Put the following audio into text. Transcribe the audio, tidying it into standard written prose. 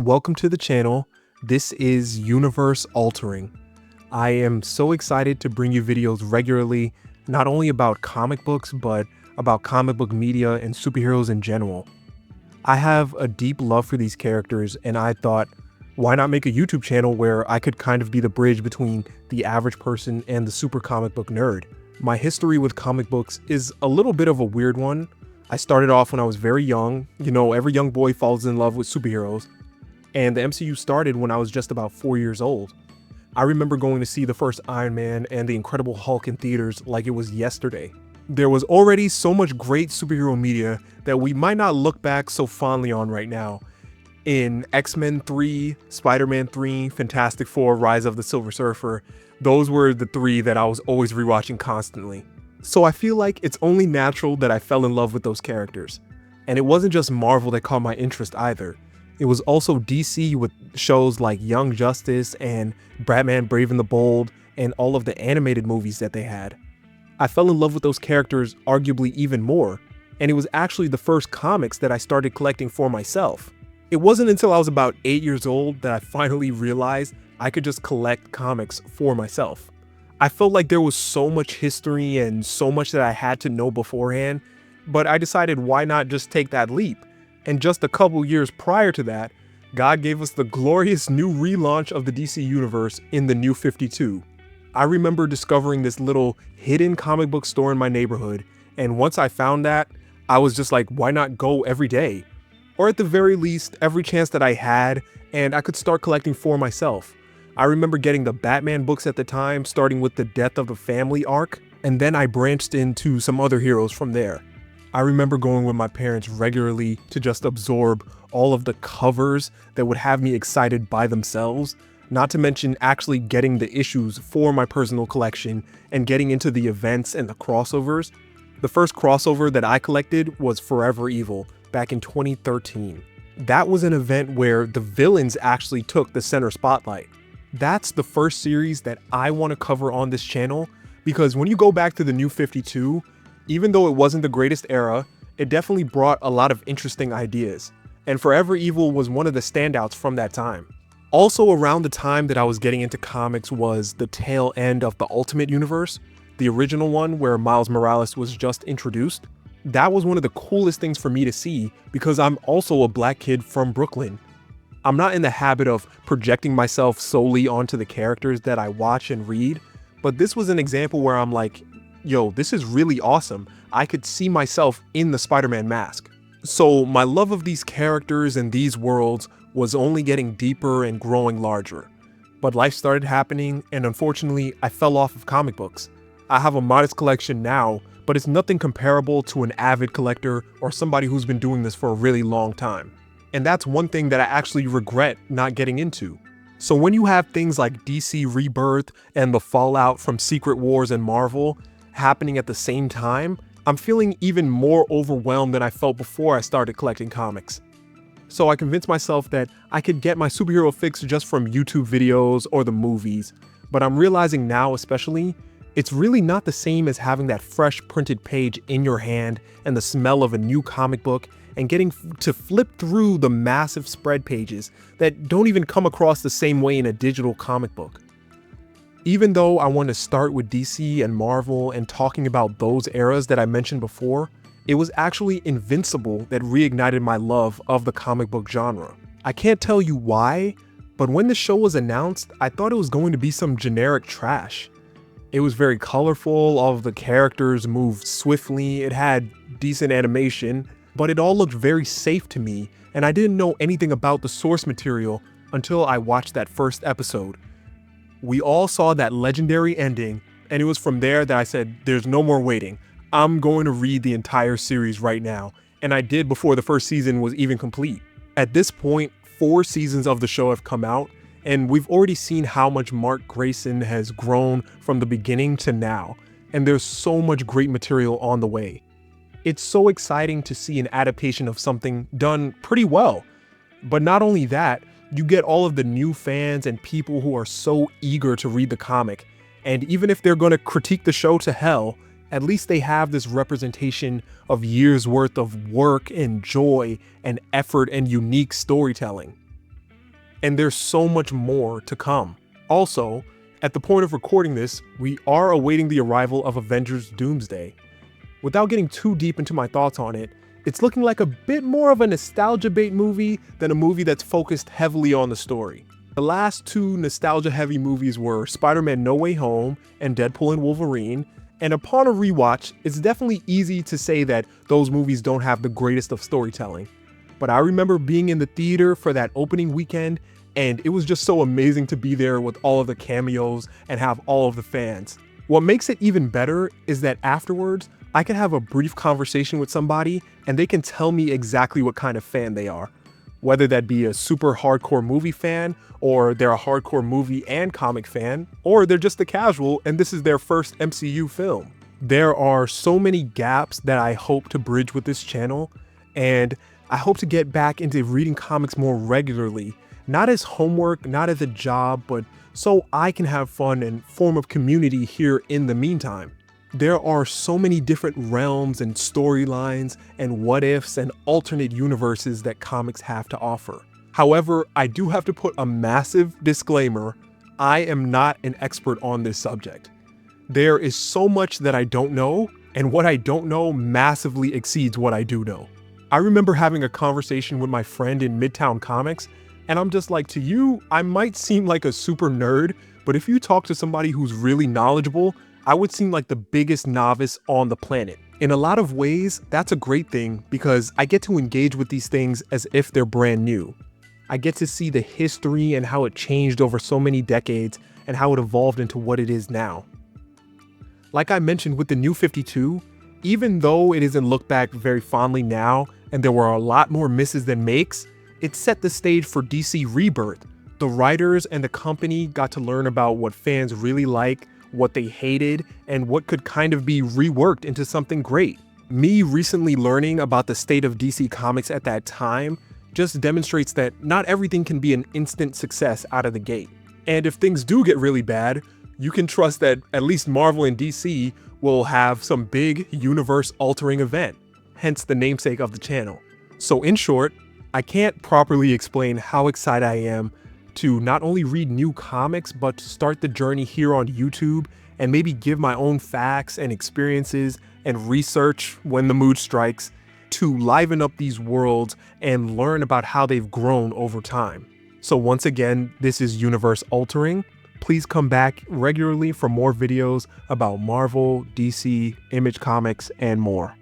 Welcome to the channel. This is Universe Altering. I am so excited to bring you videos regularly, not only about comic books, but about comic book media and superheroes in general. I have a deep love for these characters, and I thought, why not make a YouTube channel where I could kind of be the bridge between the average person and the super comic book nerd. My history with comic books is a little bit of a weird one. I started off when I was very young. You know, every young boy falls in love with superheroes. And the MCU started when I was just about 4 years old. I remember going to see the first Iron Man and the Incredible Hulk in theaters like it was yesterday. There was already so much great superhero media that we might not look back so fondly on right now. In X-Men 3, Spider-Man 3, Fantastic Four, Rise of the Silver Surfer, those were the three that I was always rewatching constantly. So I feel like it's only natural that I fell in love with those characters. And it wasn't just Marvel that caught my interest either. It was also DC with shows like Young Justice and Batman Brave and the Bold and all of the animated movies that they had. I fell in love with those characters arguably even more, and it was actually the first comics that I started collecting for myself. It wasn't until I was about 8 years old that I finally realized I could just collect comics for myself. I felt like there was so much history and so much that I had to know beforehand, but I decided why not just take that leap. And just a couple years prior to that, God gave us the glorious new relaunch of the DC Universe in the New 52. I remember discovering this little hidden comic book store in my neighborhood, and once I found that, I was just like, why not go every day? Or at the very least, every chance that I had, and I could start collecting for myself. I remember getting the Batman books at the time, starting with the Death of the Family arc, and then I branched into some other heroes from there. I remember going with my parents regularly to just absorb all of the covers that would have me excited by themselves, not to mention actually getting the issues for my personal collection and getting into the events and the crossovers. The first crossover that I collected was Forever Evil back in 2013. That was an event where the villains actually took the center spotlight. That's the first series that I want to cover on this channel, because when you go back to the New 52, even though it wasn't the greatest era, it definitely brought a lot of interesting ideas, and Forever Evil was one of the standouts from that time. Also around the time that I was getting into comics was the tail end of the Ultimate Universe, the original one where Miles Morales was just introduced. That was one of the coolest things for me to see because I'm also a black kid from Brooklyn. I'm not in the habit of projecting myself solely onto the characters that I watch and read, but this was an example where I'm like, yo, this is really awesome. I could see myself in the Spider-Man mask. So my love of these characters and these worlds was only getting deeper and growing larger. But life started happening, and unfortunately, I fell off of comic books. I have a modest collection now, but it's nothing comparable to an avid collector or somebody who's been doing this for a really long time. And that's one thing that I actually regret not getting into. So when you have things like DC Rebirth and the fallout from Secret Wars and Marvel happening at the same time, I'm feeling even more overwhelmed than I felt before I started collecting comics. So I convinced myself that I could get my superhero fix just from YouTube videos or the movies, but I'm realizing now especially, it's really not the same as having that fresh printed page in your hand and the smell of a new comic book and getting to flip through the massive spread pages that don't even come across the same way in a digital comic book. Even though I want to start with DC and Marvel and talking about those eras that I mentioned before, it was actually Invincible that reignited my love of the comic book genre. I can't tell you why, but when the show was announced, I thought it was going to be some generic trash. It was very colorful, all of the characters moved swiftly, it had decent animation, but it all looked very safe to me, and I didn't know anything about the source material until I watched that first episode. We all saw that legendary ending, and it was from there that I said, there's no more waiting. I'm going to read the entire series right now, and I did before the first season was even complete. At this point, 4 seasons of the show have come out, and we've already seen how much Mark Grayson has grown from the beginning to now, and there's so much great material on the way. It's so exciting to see an adaptation of something done pretty well. But not only that, you get all of the new fans and people who are so eager to read the comic, and even if they're going to critique the show to hell, at least they have this representation of years worth of work and joy and effort and unique storytelling. and there's so much more to come. Also, at the point of recording this, we are awaiting the arrival of Avengers Doomsday. Without getting too deep into my thoughts on it, it's looking like a bit more of a nostalgia bait movie than a movie that's focused heavily on the story. The last two nostalgia-heavy movies were Spider-Man No Way Home and Deadpool and Wolverine, and upon a rewatch, it's definitely easy to say that those movies don't have the greatest of storytelling. But I remember being in the theater for that opening weekend, and it was just so amazing to be there with all of the cameos and have all of the fans. What makes it even better is that afterwards, I can have a brief conversation with somebody and they can tell me exactly what kind of fan they are. Whether that be a super hardcore movie fan, or they're a hardcore movie and comic fan, or they're just a casual and this is their first MCU film. There are so many gaps that I hope to bridge with this channel, and I hope to get back into reading comics more regularly, not as homework, not as a job, but so I can have fun and form a community here in the meantime. There are so many different realms and storylines and what ifs and alternate universes that comics have to offer. However, I do have to put a massive disclaimer: I am not an expert on this subject. There is so much that I don't know, and what I don't know massively exceeds what I do know. I remember having a conversation with my friend in Midtown Comics, and I'm just like, to you, I might seem like a super nerd, but if you talk to somebody who's really knowledgeable, I would seem like the biggest novice on the planet. In a lot of ways, that's a great thing because I get to engage with these things as if they're brand new. I get to see the history and how it changed over so many decades and how it evolved into what it is now. Like I mentioned with the New 52, even though it isn't looked back very fondly now and there were a lot more misses than makes, it set the stage for DC Rebirth. The writers and the company got to learn about what fans really like, what they hated, and what could kind of be reworked into something great. Me recently learning about the state of DC Comics at that time just demonstrates that not everything can be an instant success out of the gate. And if things do get really bad, you can trust that at least Marvel and DC will have some big universe-altering event, hence the namesake of the channel. So in short, I can't properly explain how excited I am to not only read new comics, but to start the journey here on YouTube and maybe give my own facts and experiences and research when the mood strikes to liven up these worlds and learn about how they've grown over time. So once again, this is Universe Altering. Please come back regularly for more videos about Marvel, DC, Image Comics, and more.